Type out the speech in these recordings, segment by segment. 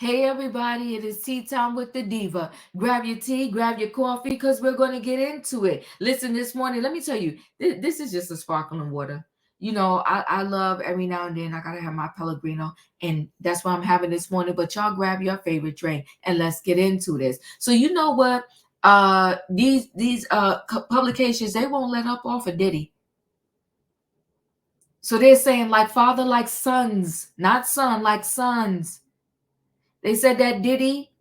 Hey everybody, it is tea time with the diva. Grab your tea, grab your coffee, because we're going to get into it. Listen, this morning, let me tell you, this is just a sparkling water. I love every now and then I gotta have my Pellegrino, and that's what I'm having this morning. But y'all grab your favorite drink and let's get into this. So you know what? These publications, they won't let up off of Diddy. So they're saying like father, like sons, not son, like sons. They said that Diddy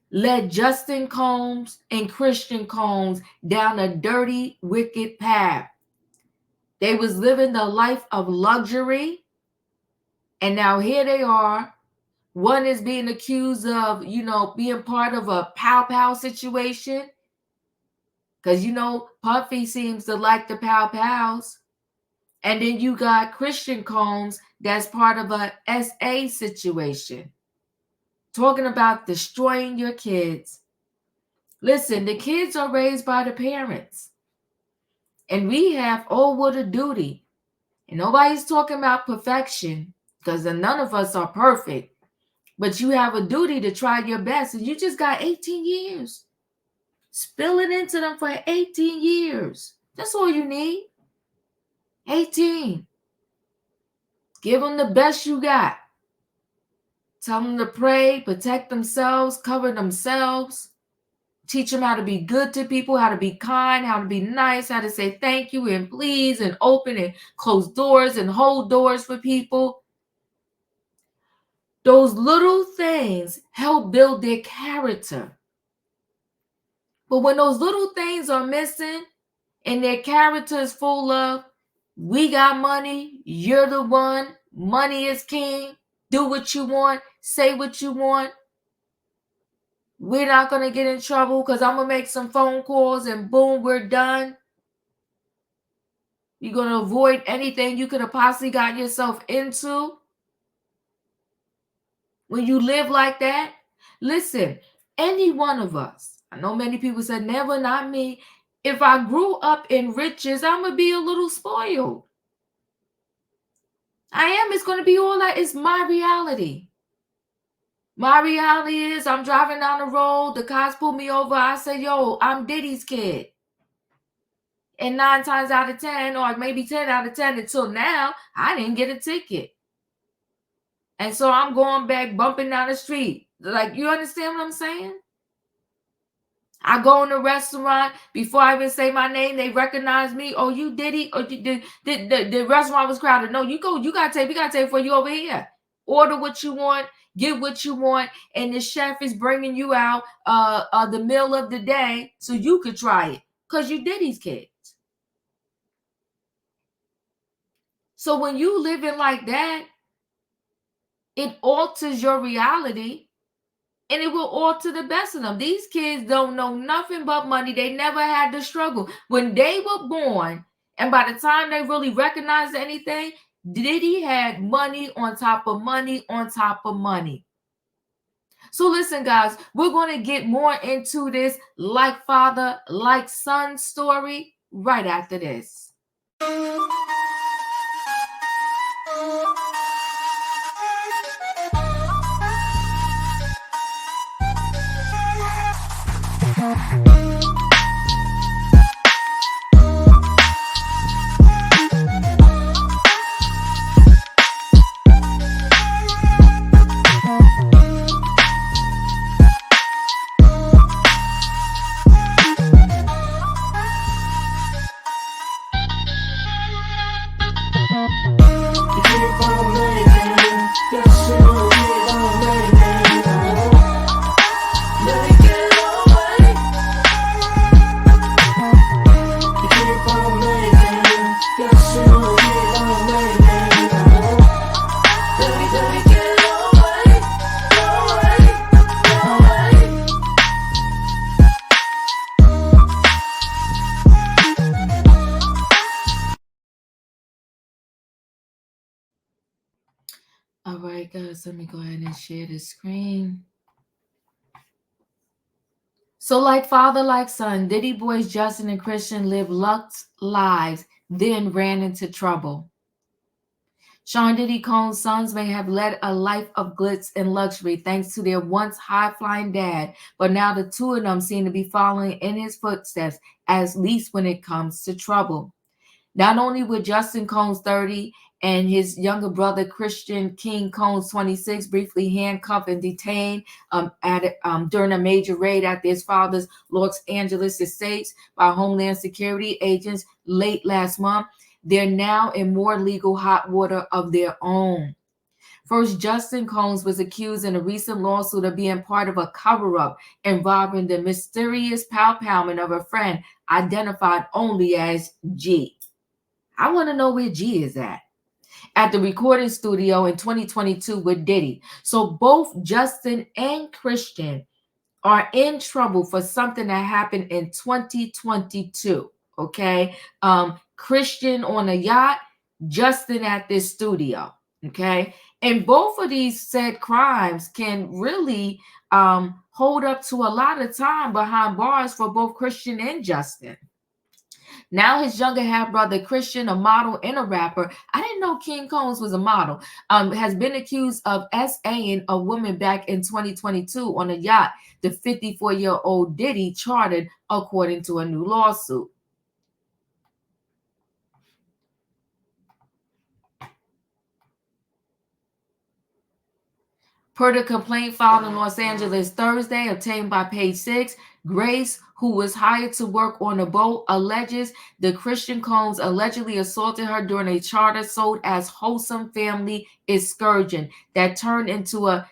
led Justin Combs and Christian Combs down a dirty, wicked path. They was living the life of luxury, and now here they are. One is being accused of, being part of a pow pow situation, because Puffy seems to like the pow pows. And then you got Christian Combs that's part of a SA situation, talking about destroying your kids. Listen, the kids are raised by the parents. And we have all with a duty. And nobody's talking about perfection, because none of us are perfect. But you have a duty to try your best. And you just got 18 years. Spill it into them for 18 years. That's all you need. 18. Give them the best you got. Tell them to pray, protect themselves, cover themselves. Teach them how to be good to people, how to be kind, how to be nice, how to say thank you and please and open and close doors and hold doors for people. Those little things help build their character. But when those little things are missing and their character is full of, we got money, you're the one, money is king, do what you want, say what you want, we're not going to get in trouble because I'm going to make some phone calls and boom, we're done. You're going to avoid anything you could have possibly got yourself into. When you live like that, listen, any one of us, I know many people said, never, not me. If I grew up in riches, I'm going to be a little spoiled. I am. It's going to be all that. It's my reality. My reality is I'm driving down the road. The cops pull me over. I say, yo, I'm Diddy's kid. And 9 times out of 10, or maybe 10 out of 10 until now, I didn't get a ticket. And so I'm going back, bumping down the street. Like, you understand what I'm saying? I go in a restaurant, before I even say my name, they recognize me. Oh, you Diddy? Or the restaurant was crowded. No, we gotta take for you over here. Order what you want, get what you want, and the chef is bringing you out the meal of the day so you could try it. Because you Diddy's kid. So when you living like that, it alters your reality, and it will alter the best of them. These kids don't know nothing but money. They never had to struggle. When they were born, and by the time they really recognized anything, Diddy had money on top of money on top of money. So listen, guys, we're going to get more into this like father, like son story right after this. All right, guys, let me go ahead and share the screen. So like father, like son, Diddy boys Justin and Christian lived luxe lives, then ran into trouble. Sean Diddy Combs' sons may have led a life of glitz and luxury thanks to their once high-flying dad, but now the two of them seem to be following in his footsteps, at least when it comes to trouble. Not only were Justin Combs 30 and his younger brother Christian King Combs 26 briefly handcuffed and detained during a major raid at his father's Los Angeles estates by Homeland Security agents late last month, they're now in more legal hot water of their own. First, Justin Combs was accused in a recent lawsuit of being part of a cover-up involving the mysterious palpalment of a friend identified only as G. I want to know where G is at the recording studio in 2022 with Diddy. So both Justin and Christian are in trouble for something that happened in 2022. Okay. Christian on a yacht, Justin at this studio. Okay. And both of these said crimes can really hold up to a lot of time behind bars for both Christian and Justin. Now his younger half brother Christian, a model and a rapper, I didn't know King Combs was a model, has been accused of SAing a woman back in 2022 on a yacht the 54-year-old Diddy chartered, according to a new lawsuit. Per the complaint filed in Los Angeles Thursday, obtained by Page Six, Grace, who was hired to work on a boat, alleges the Christian Combs allegedly assaulted her during a charter sold as Wholesome Family Excursion that turned into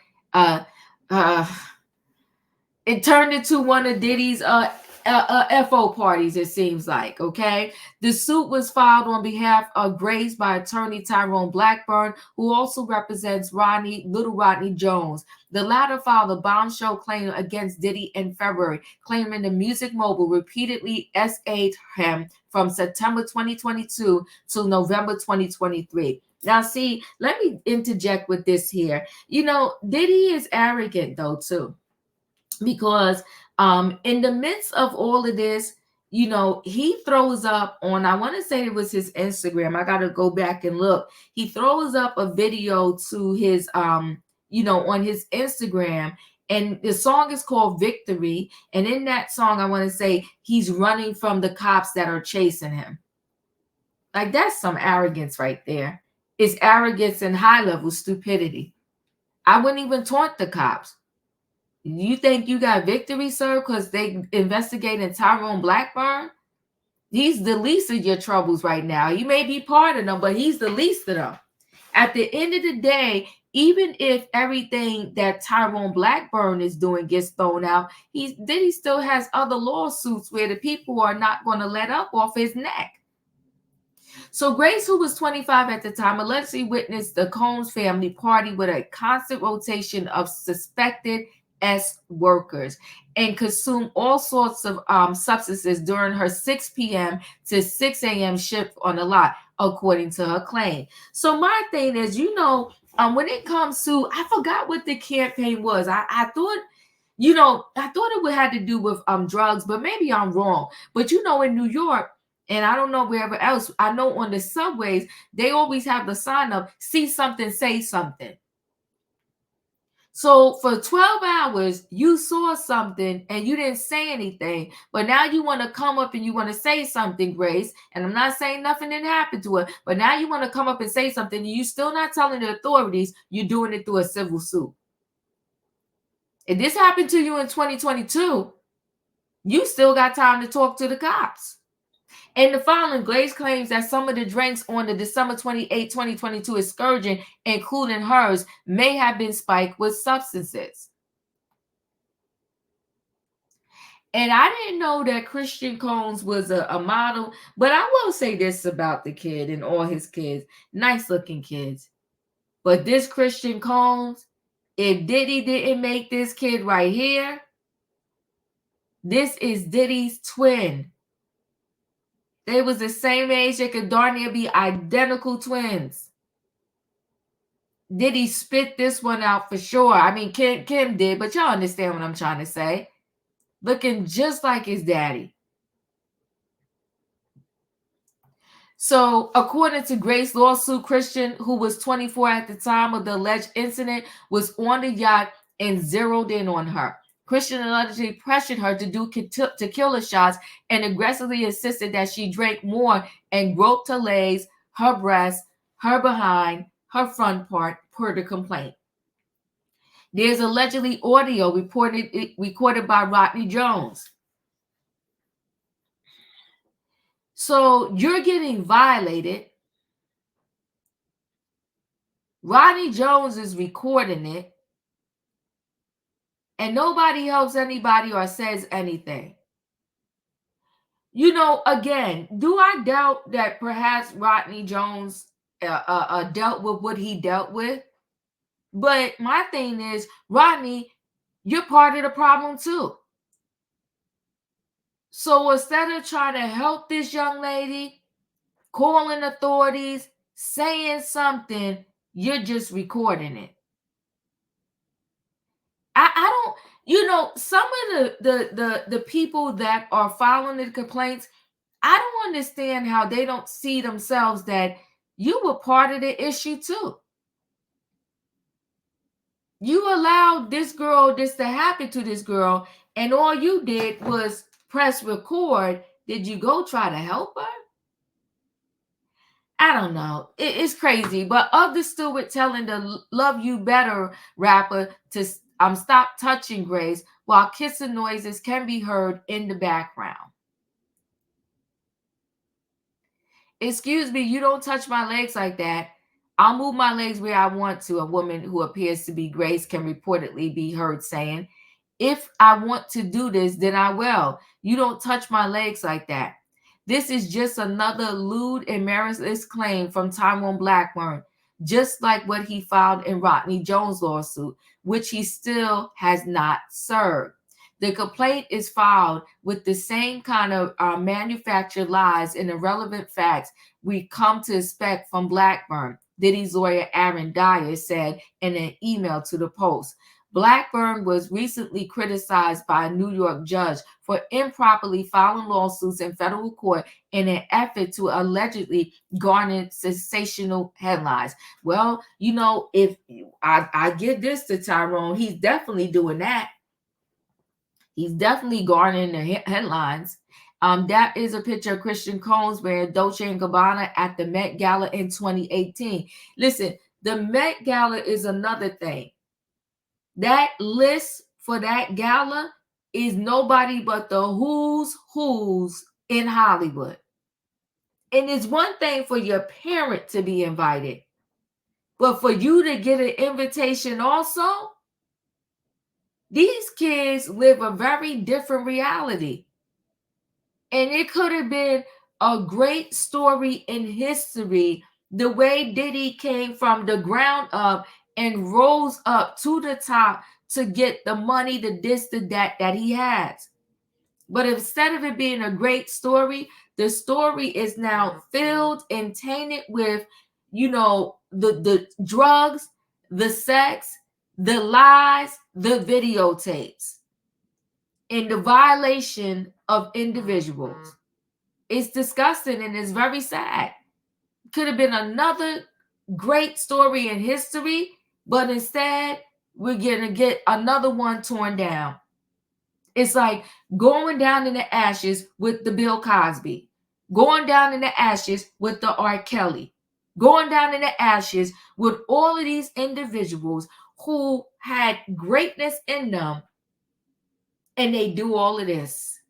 one of Diddy's FO parties, it seems like, okay? The suit was filed on behalf of Grace by attorney Tyrone Blackburn, who also represents Little Rodney Jones. The latter filed a bombshell claim against Diddy in February, claiming the music mogul repeatedly SA'd him from September 2022 to November 2023. Now, see, let me interject with this here. You know, Diddy is arrogant, though, too. Because in the midst of all of this, you know, he throws up on, I want to say it was his Instagram. I got to go back and look. He throws up a video to his, you know, on his Instagram. And the song is called Victory. And in that song, I want to say he's running from the cops that are chasing him. Like, that's some arrogance right there. It's arrogance and high level stupidity. I wouldn't even taunt the cops. You think you got victory, sir, because they investigating Tyrone Blackburn? He's the least of your troubles right now. You may be part of them, but he's the least of them. At the end of the day, even if everything that Tyrone Blackburn is doing gets thrown out, Diddy still has other lawsuits where the people are not going to let up off his neck. So Grace, who was 25 at the time, allegedly witnessed the Combs family party with a constant rotation of suspected S workers and consumed all sorts of substances during her 6 p.m. to 6 a.m. shift on the lot, according to her claim. So my thing is, you know, when it comes to, I forgot what the campaign was. I thought, you know, I thought it would have to do with drugs, but maybe I'm wrong. But you know, in New York, and I don't know wherever else, I know on the subways, they always have the sign up, see something, say something. So for 12 hours, you saw something and you didn't say anything, but now you want to come up and you want to say something, Grace. And I'm not saying nothing didn't happen to her, but now you want to come up and say something and you're still not telling the authorities, you're doing it through a civil suit. If this happened to you in 2022, you still got time to talk to the cops. In the following, Grace claims that some of the drinks on the December 28, 2022 excursion, including hers, may have been spiked with substances. And I didn't know that Christian Combs was a model, but I will say this about the kid and all his kids. Nice looking kids. But this Christian Combs, if Diddy didn't make this kid right here, this is Diddy's twin. They was the same age. They could darn near be identical twins. Diddy spit this one out for sure. I mean, Kim did, but y'all understand what I'm trying to say. Looking just like his daddy. So, according to Grace's lawsuit, Christian, who was 24 at the time of the alleged incident, was on the yacht and zeroed in on her. Christian allegedly pressured her to do tequila shots and aggressively insisted that she drank more and groped her legs, her breasts, her behind, her front part, per the complaint. There's allegedly audio recorded by Rodney Jones. So you're getting violated. Rodney Jones is recording it, and nobody helps anybody or says anything. Again, do I doubt that perhaps Rodney Jones dealt with what he dealt with? But my thing is, Rodney, you're part of the problem too. So instead of trying to help this young lady, calling authorities, saying something, you're just recording it. I don't, some of the people that are filing the complaints, I don't understand how they don't see themselves that you were part of the issue too. You allowed this to happen to this girl, and all you did was press record. Did you go try to help her? I don't know. It's crazy. But others still were telling the Love You Better rapper to stop touching Grace while kissing noises can be heard in the background. Excuse me, you don't touch my legs like that. I'll move my legs where I want to, a woman who appears to be Grace can reportedly be heard saying. If I want to do this, then I will. You don't touch my legs like that. This is just another lewd and meritless claim from Tyrone Blackburn, just like what he filed in Rodney Jones' lawsuit, which he still has not served. The complaint is filed with the same kind of manufactured lies and irrelevant facts we come to expect from Blackburn, Diddy's lawyer Aaron Dyer said in an email to the Post. Blackburn was recently criticized by a New York judge for improperly filing lawsuits in federal court in an effort to allegedly garner sensational headlines. Well, if I give this to Tyrone, he's definitely doing that. He's definitely garnering the headlines. That is a picture of Christian Combs wearing Dolce & Gabbana at the Met Gala in 2018. Listen, the Met Gala is another thing. That list for that gala is nobody but the who's in Hollywood. And it's one thing for your parent to be invited, but for you to get an invitation also, these kids live a very different reality. And it could have been a great story in history, the way Diddy came from the ground up and rose up to the top to get the money, the this, the that he has. But instead of it being a great story, the story is now filled and tainted with, the drugs, the sex, the lies, the videotapes, and the violation of individuals. It's disgusting and it's very sad. Could have been another great story in history, but instead, we're going to get another one torn down. It's like going down in the ashes with the Bill Cosby, going down in the ashes with the R. Kelly, going down in the ashes with all of these individuals who had greatness in them, and they do all of this.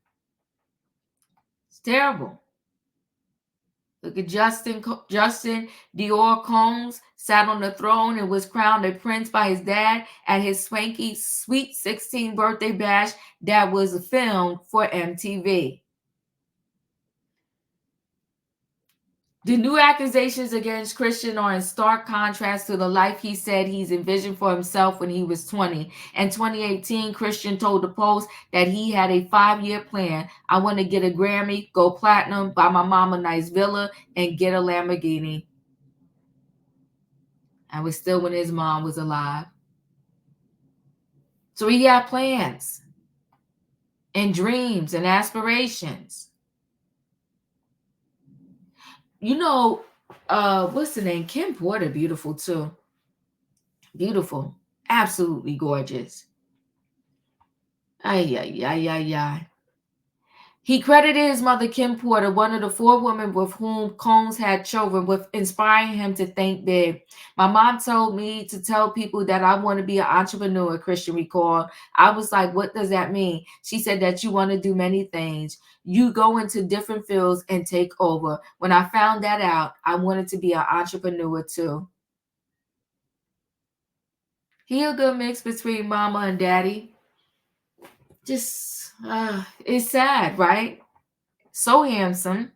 It's terrible. Look at Justin Dior Combs sat on the throne and was crowned a prince by his dad at his swanky sweet 16th birthday bash that was filmed for MTV. The new accusations against Christian are in stark contrast to the life he said he's envisioned for himself when he was 20. In 2018, Christian told the Post that he had a 5-year plan. I want to get a Grammy, go platinum, buy my mom a nice villa, and get a Lamborghini. I was still when his mom was alive. So he had plans and dreams and aspirations. You know, what's the name? Kim Porter, beautiful too. Beautiful. Absolutely gorgeous. Ay, ay, ay, ay, ay. He credited his mother, Kim Porter, one of the four women with whom Combs had children, with inspiring him to think big. My mom told me to tell people that I want to be an entrepreneur, Christian recalled. I was like, what does that mean? She said that you want to do many things. You go into different fields and take over. When I found that out, I wanted to be an entrepreneur too. He a good mix between mama and daddy. Just, it's sad, right? So handsome.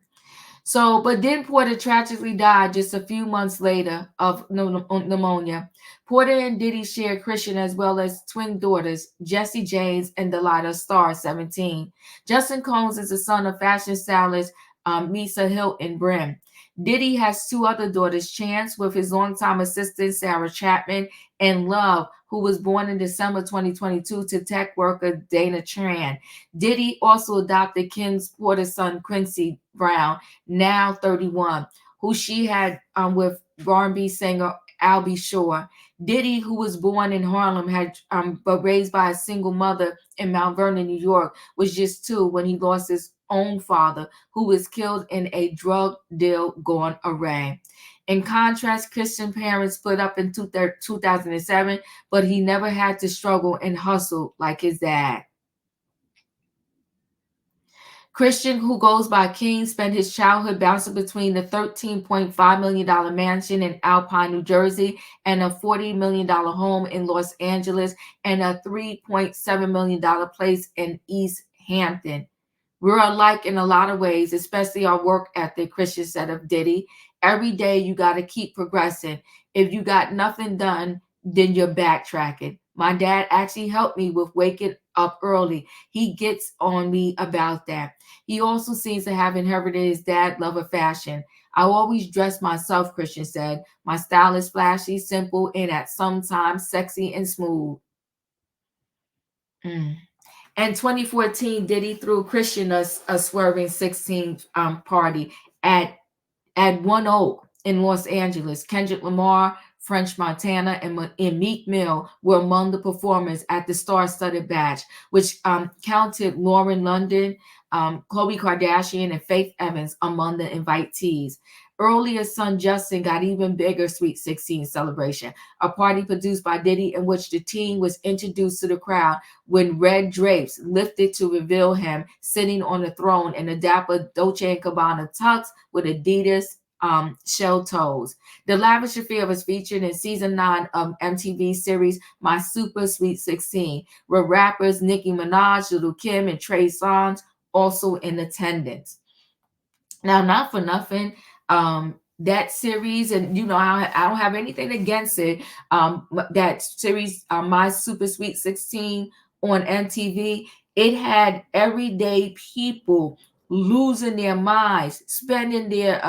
So, but then Porter tragically died just a few months later of pneumonia. Porter and Diddy shared Christian as well as twin daughters, Jessie James and Delilah Starr, 17. Justin Combs is the son of fashion stylist Misa Hilton Brim. Diddy has two other daughters, Chance, with his longtime assistant Sarah Chapman, and Love, who was born in December 2022 to tech worker Dana Tran. Diddy also adopted Kim Porter's son, Quincy Brown, now 31, who she had with R&B singer Albie Shore. Diddy, who was born in Harlem, had but raised by a single mother in Mount Vernon, New York, was just 2 when he lost his own father, who was killed in a drug deal gone awry. In contrast, Christian parents split up in 2007, but he never had to struggle and hustle like his dad. Christian, who goes by King, spent his childhood bouncing between the $13.5 million mansion in Alpine, New Jersey, and a $40 million home in Los Angeles, and a $3.7 million place in East Hampton. We're alike in a lot of ways, especially our work ethic, Christian said of Diddy. Every day you got to keep progressing. If you got nothing done, then you're backtracking. My dad actually helped me with waking up early. He gets on me about that. He also seems to have inherited his dad's love of fashion. I always dress myself, Christian said. My style is flashy, simple, and at sometimes sexy and smooth. Mm. In 2014, Diddy threw Christian a swerving 16 party at One Oak in Los Angeles. Kendrick Lamar, French Montana, and Meek Mill were among the performers at the star-studded batch, which counted Lauren London, Khloe Kardashian, and Faith Evans among the invitees. Earlier, son Justin got even bigger Sweet 16 celebration, a party produced by Diddy in which the teen was introduced to the crowd when red drapes lifted to reveal him sitting on a throne in a dapper Dolce & Gabbana tux with Adidas shell toes. The lavish affair was featured in season 9 of MTV series My Super Sweet 16, where rappers Nicki Minaj, Lil' Kim, and Trey Songz also in attendance. Now, not for nothing, that series, and I don't have anything against it. That series, My Super Sweet 16 on MTV, it had everyday people losing their minds, spending their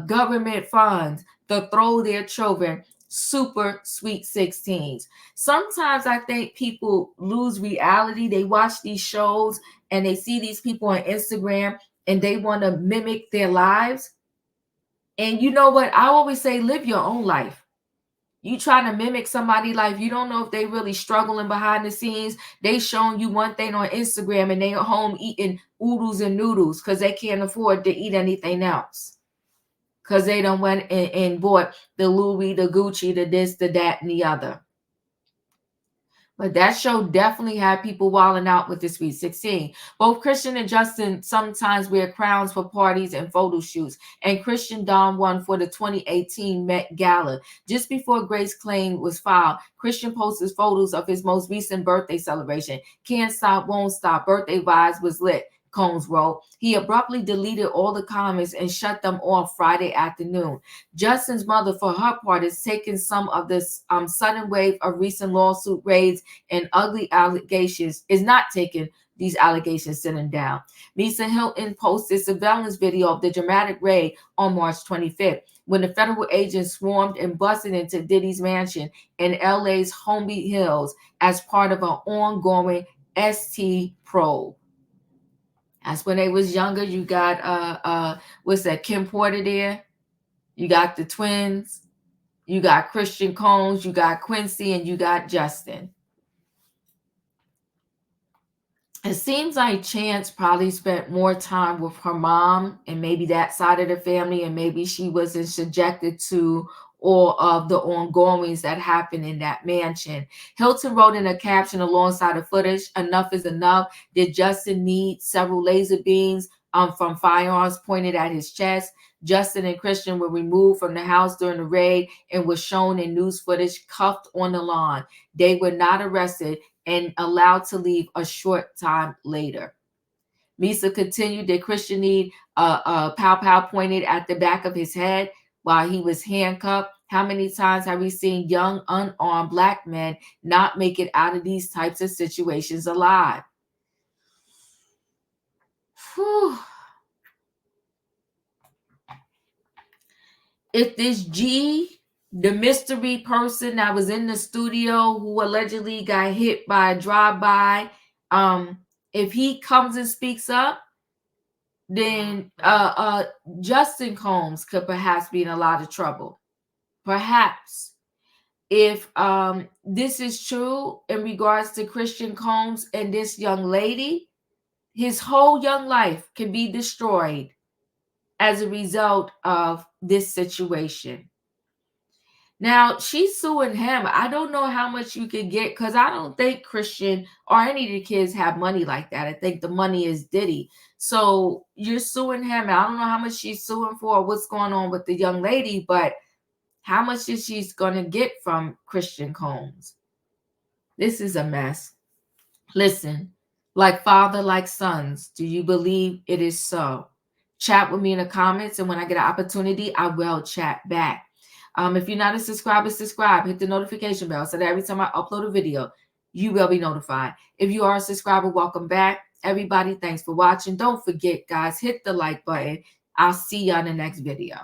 government funds to throw their children super sweet 16s. Sometimes I think people lose reality. They watch these shows and they see these people on Instagram and they want to mimic their lives. And you know what? I always say, live your own life. You trying to mimic somebody's life, you don't know if they really struggling behind the scenes. They showing you one thing on Instagram and they are home eating oodles and noodles because they can't afford to eat anything else. Because they don't went and bought the Louis, the Gucci, the this, the that, and the other. But that show definitely had people wilding out with the Sweet 16. Both Christian and Justin sometimes wear crowns for parties and photo shoots, and Christian donned one for the 2018 Met Gala. Just before Grace's claim was filed, Christian posted photos of his most recent birthday celebration. Can't stop, won't stop. Birthday vibes was lit. Combs wrote. He abruptly deleted all the comments and shut them off Friday afternoon. Justin's mother, for her part, is taking some of this sudden wave of recent lawsuit raids and ugly allegations, is not taking these allegations sitting down. Misa Hilton posted surveillance video of the dramatic raid on March 25th, when the federal agents swarmed and busted into Diddy's mansion in LA's Holmby Hills as part of an ongoing ST probe. That's when they was younger. You got what's that, Kim Porter there? You got the twins. You got Christian Combs, you got Quincy, and you got Justin. It seems like Chance probably spent more time with her mom and maybe that side of the family, and maybe she wasn't subjected to all of the ongoings that happened in that mansion. Hilton wrote in a caption alongside the footage, "Enough is enough. Did Justin need several laser beams from firearms pointed at his chest? Justin and Christian were removed from the house during the raid and was shown in news footage cuffed on the lawn. They were not arrested and allowed to leave a short time later." Misa continued that Christian need pow pow pointed at the back of his head while he was handcuffed. How many times have we seen young, unarmed black men not make it out of these types of situations alive? Whew. If this G, the mystery person that was in the studio who allegedly got hit by a drive-by, if he comes and speaks up, then Justin Combs could perhaps be in a lot of trouble. Perhaps if this is true in regards to Christian Combs and this young lady, his whole young life can be destroyed as a result of this situation. Now, she's suing him. I don't know how much you could get, because I don't think Christian or any of the kids have money like that. I think the money is Diddy. So you're suing him. I don't know how much she's suing for or what's going on with the young lady, but how much is she's going to get from Christian Combs? This is a mess. Listen, like father, like sons, do you believe it is so? Chat with me in the comments, and when I get an opportunity, I will chat back. If you're not a subscriber, subscribe. Hit the notification bell so that every time I upload a video, you will be notified. If you are a subscriber, welcome back. Everybody, thanks for watching. Don't forget, guys, hit the like button. I'll see you on the next video.